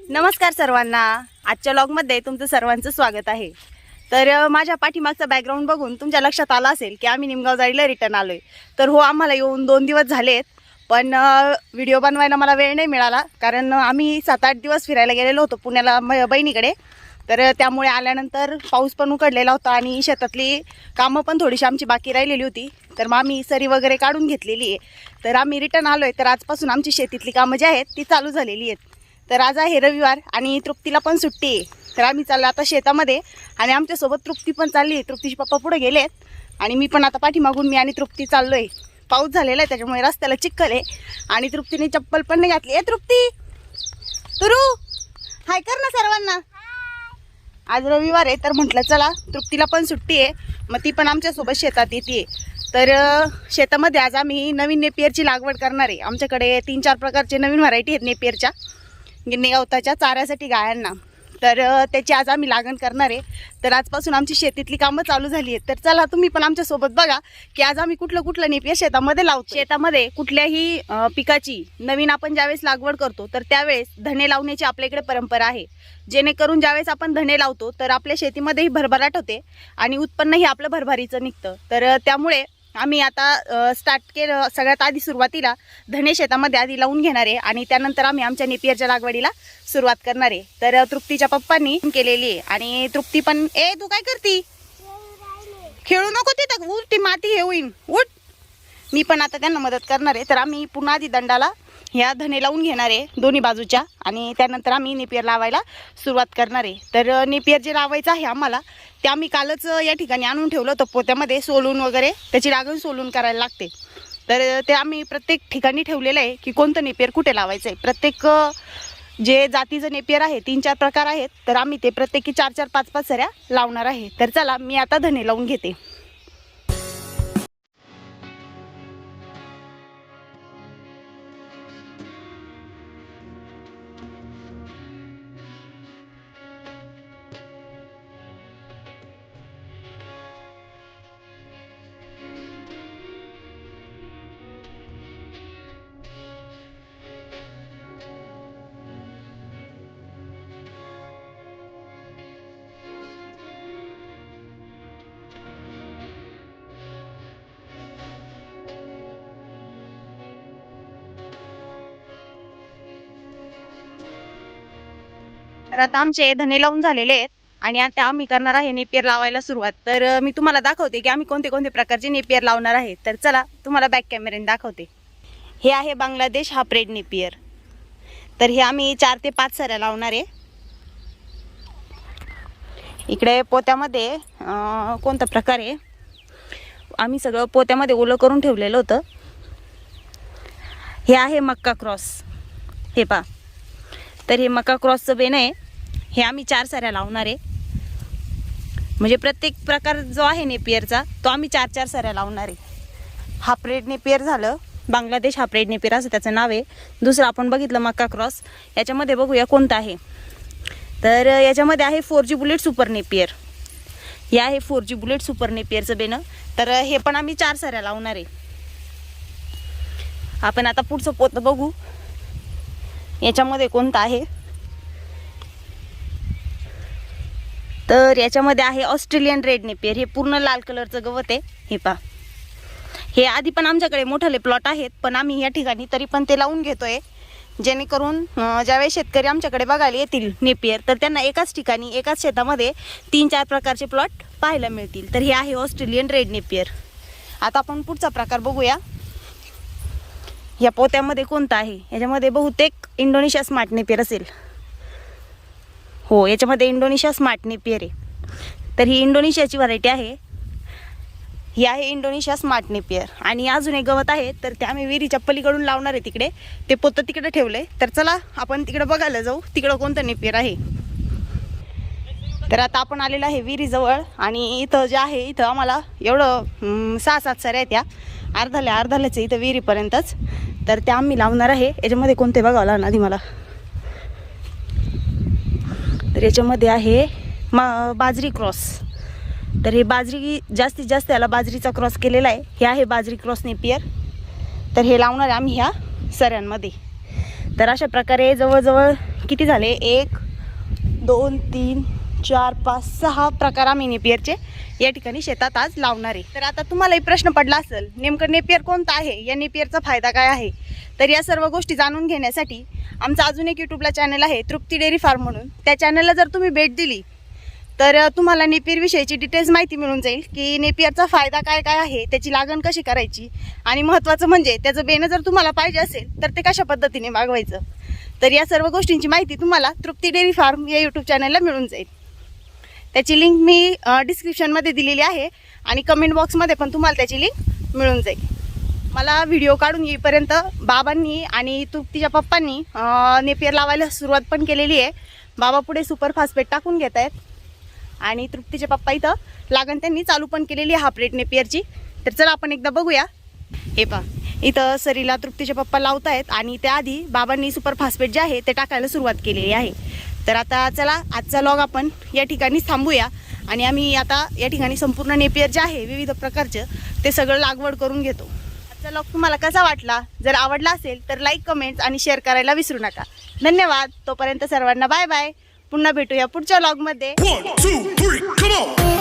नमस्कार सर्वांना. आजच्या व्लॉगमध्ये तुमचं सर्वांचं स्वागत आहे. तर माझ्या पाठीमागचा बॅकग्राऊंड बघून तुमच्या लक्षात आलं असेल की आम्ही निमगाव जाळीला रिटर्न आलोय. तर हो, आम्हाला येऊन 2 दिवस झालेत, पण व्हिडिओ बनवायला मला वेळ नाही मिळाला, कारण आम्ही 7-8 दिवस फिरायला गेलेलो होतो पुण्याला बहिणीकडे. तर त्यामुळे आल्यानंतर पाऊस पण उकडलेला होता आणि शेतातली कामं पण थोडीशी आमची बाकी राहिलेली होती. तर मग आम्ही सरी वगैरे काढून घेतलेली आहे. तर आम्ही रिटर्न आलोय. तर आजपासून आमची शेतीतली कामं जी आहेत ती चालू झालेली आहेत. तर आज आहे रविवार आणि तृप्तीला पण सुट्टी आहे. तर आम्ही चाललो आता शेतामध्ये आणि आमच्यासोबत तृप्ती पण चालली आहे. तृप्तीचे पप्पा पुढे गेलेत आणि मी पण आता पाठीमागून मी आणि तृप्ती चाललो आहे. पाऊस झालेला आहे त्याच्यामुळे रस्त्याला चिखल आहे आणि तृप्तीने चप्पल पण नाही घातली. तृप्ती, तुरू हाय कर ना सर्वांना. आज रविवार आहे तर म्हटलं चला, तृप्तीला पण सुट्टी आहे, मग ती पण आमच्यासोबत शेतात येते. तर शेतामध्ये आज आम्ही नवीन नेपियरची लागवड करणार आहे. आमच्याकडे 3-4 प्रकारचे नवीन व्हरायटी आहेत नेपियरच्या, गिन्नी गवताच्या चाऱ्यासाठी गायांना. तर त्याची आज आम्ही लागण करणार आहे. तर आजपासून आमची शेतीतली कामं चालू झाली आहेत. तर चला, तुम्ही पण आमच्यासोबत बघा की आज आम्ही कुठलं नेपियर शेतामध्ये लावतो. शेतामध्ये कुठल्याही पिकाची नवीन आपण ज्यावेळेस लागवड करतो तर त्यावेळेस धणे लावण्याची आपल्या इकडे परंपरा आहे. जेणेकरून ज्यावेळेस आपण धणे लावतो तर आपल्या शेतीमध्येही भरभराट होते आणि उत्पन्नही आपलं भरभरीचं निघतं. तर त्यामुळे आम्ही आता स्टार्ट केलं. सगळ्यात आधी सुरुवातीला धणे शेतामध्ये आधी लावून घेणार आहे आणि त्यानंतर आम्ही आमच्या नेपियरच्या लागवडीला सुरुवात करणार आहे. तर तृप्तीच्या पप्पांनी केलेली आहे आणि तृप्ती पण तू काय करती? खेळू नको तिथं, उठ, ती माती हे होईन, उठ. मी पण आता त्यांना मदत करणार आहे. तर आम्ही पुन्हा आधी दंडाला ह्या धणे लावून घेणार आहे दोन्ही बाजूच्या आणि त्यानंतर आम्ही नेपियर लावायला सुरुवात करणार आहे. तर नेपियर जे लावायचं आहे आम्हाला ते आम्ही कालच या ठिकाणी आणून ठेवलं होतं पोत्यामध्ये, सोलून वगैरे त्याची लागण सोलून करायला लागते. तर ते आम्ही प्रत्येक ठिकाणी ठेवलेलं आहे की कोणतं नेपियर कुठे लावायचं आहे. प्रत्येक जे जातीचं नेपियर आहे 3-4 प्रकार आहेत, तर आम्ही ते प्रत्येकी 4-4, 5-5 सऱ्या लावणार आहे. तर चला, मी आता धणे लावून घेते. तर आता आमचे धणे लावून झालेले आहेत आणि आता आम्ही करणार आहे नेपियर लावायला सुरुवात. तर मी तुम्हाला दाखवते की आम्ही कोणते कोणते प्रकारचे नेपियर लावणार आहे. तर चला, तुम्हाला बॅक कॅमेऱ्याने दाखवते. हे आहे बांगलादेश हाफरेड नेपियर. तर हे आम्ही 4 ते 5 सऱ्या लावणार आहे. इकडे पोत्यामध्ये कोणता प्रकार आहे, आम्ही सगळं पोत्यामध्ये ओलं करून ठेवलेलं होतं. हे आहे मक्का क्रॉस, हे पहा. तर हे मका क्रॉसचं बेन आहे. हे आम्ही 4 सऱ्या लावणार आहे. म्हणजे प्रत्येक प्रकार जो आहे नेपियरचा तो आम्ही 4-4 सऱ्या लावणार आहे. हाफरेड नेपियर झालं, बांगलादेश हाफरेड नेपियर असं त्याचं नाव आहे. दुसरं आपण बघितलं मका क्रॉस. याच्यामध्ये बघूया कोणतं आहे. तर याच्यामध्ये आहे 4G बुलेट सुपर नेपियर. हे आहे 4G बुलेट सुपर नेपियरचं बेनं. तर हे पण आम्ही 4 सऱ्या लावणार आहे. आपण आता पुढचं पोतं बघू, याच्यामध्ये कोणतं आहे. तर याच्यामध्ये आहे ऑस्ट्रेलियन रेड नेपियर. हे पूर्ण लाल कलरचं गवत आहे. हे पहा, हे आधी पण आमच्याकडे मोठाले प्लॉट आहेत, पण आम्ही या ठिकाणी तरी पण ते लावून घेतोय, जेणेकरून ज्यावेळेस शेतकरी आमच्याकडे बघायला येतील नेपियर तर त्यांना एकाच ठिकाणी एकाच शेतामध्ये 3-4 प्रकारचे प्लॉट पाहायला मिळतील. तर हे आहे ऑस्ट्रेलियन रेड नेपियर. आता आपण पुढचा प्रकार बघूया. या पोत्यामध्ये कोणता आहे. याच्यामध्ये बहुतेक इंडोनेशिया स्मार्ट नेपियर असेल. हो, याच्यामध्ये इंडोनेशिया स्मार्ट नेपियर आहे. तर ही इंडोनेशियाची व्हरायटी आहे. ही आहे इंडोनेशिया स्मार्ट नेपियर. आणि अजून एक गवत आहे, तर ते आम्ही विहिरीच्या पलीकडून लावणार आहे तिकडे. ते पोतं तिकडे ठेवलंय. तर चला, आपण तिकडे बघायला जाऊ तिकडं कोणतं नेपियर आहे. तर आता आपण आलेलो आहे विहिरीजवळ आणि इथं जे आहे इथं आम्हाला एवढं 6-7 सऱ्या आहेत. त्या अर्धाल्याच इथं विहिरीपर्यंतच. तर त्या आम्ही लावणार आहे. याच्यामध्ये कोणते बघावं लागणार आधी मला. तर याच्यामध्ये आहे बाजरी क्रॉस. तर हे बाजरी जास्तीत जास्त याला बाजरीचा क्रॉस केलेला आहे. हे आहे बाजरी क्रॉस नेपियर. तर हे लावणार आहे आम्ही ह्या सऱ्यांमध्ये. तर अशा प्रकारे जवळजवळ किती झाले, 1 2 3 4 5 6 प्रकार आम्ही नेपियरचे या ठिकाणी शेतात आज लावणार आहे. तर आता तुम्हालाही प्रश्न पडला असेल, नेमकं नेपियर कोणतं आहे, या नेपियरचा फायदा काय आहे. तर या सर्व गोष्टी जाणून घेण्यासाठी आमचा अजून एक यूट्यूबला चॅनल आहे तृप्ती डेअरी फार्म म्हणून. त्या चॅनलला जर तुम्ही भेट दिली तर तुम्हाला नेपियर विषयीची डिटेल्स माहिती मिळून जाईल की नेपियरचा फायदा काय काय आहे, त्याची लागण कशी करायची, आणि महत्त्वाचं म्हणजे त्याचं बेणं जर तुम्हाला पाहिजे असेल तर ते कशा पद्धतीने मागवायचं. तर या सर्व गोष्टींची माहिती तुम्हाला तृप्ती डेअरी फार्म या यूट्यूब चॅनलला मिळून जाईल. त्याची लिंक मी डिस्क्रिप्शनमध्ये दिलेली आहे आणि कमेंट बॉक्समध्ये पण तुम्हाला त्याची लिंक मिळून जाईल. मला व्हिडिओ काढून येईपर्यंत बाबांनी आणि तृप्तीच्या पप्पांनी नेपियर लावायला सुरुवात पण केलेली आहे. बाबा पुढे सुपर फॉस्फेट टाकून घेत आहेत आणि तृप्तीचे पप्पा इथं लागण त्यांनी चालू पण केलेली आहे हाफ रेट नेपियरची. तर चला आपण एकदा बघूया. हे पहा, इथं सरीला तृप्तीचे पप्पा लावत आहेत आणि त्याआधी बाबांनी सुपर फॉस्फेट जे आहे ते टाकायला सुरुवात केलेली आहे. तर आता चला आजचा लॉग आपण या ठिकाणी थांबूया आणि आम्ही आता या ठिकाणी संपूर्ण नेपियर जे आहे विविध प्रकारचं ते सगळं लागवड करून घेतो. आजचा लॉग तुम्हाला कसा वाटला, जर आवडला असेल तर लाईक, कमेंट्स आणि शेअर करायला विसरू नका. धन्यवाद. तोपर्यंत सर्वांना बाय बाय. पुन्हा भेटूया पुढच्या लॉगमध्ये. 1 2 3 come on